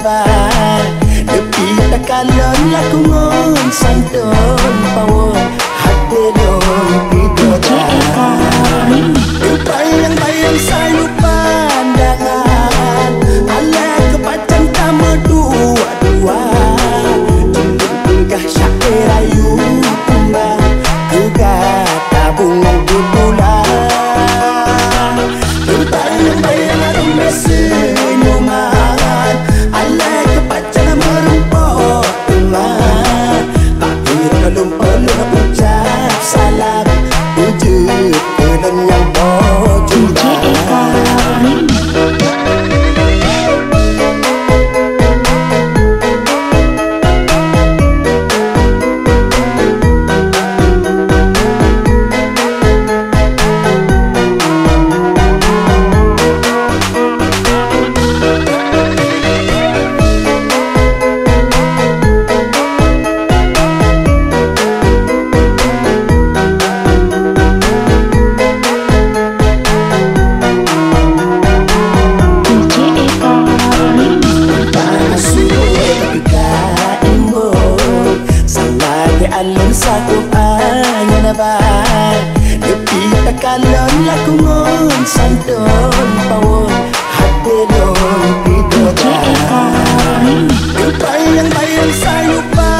ba Depi takalon laku ngon santun pawon hati don pigoda Bayang-bayang sayu pandangan ala kepacan kamu dua-dua Tunggah syair ayu kembang Juga tabungan bulan Bayang-bayang aroma senyuman ala kepacan merumput teman Akhir belum perlu ucap salam Wujud kedon yang jumpa alun sakop anya na ba Depi takalon laku ngon santun pawon hati don pigoda Bayang-bayang sayu pa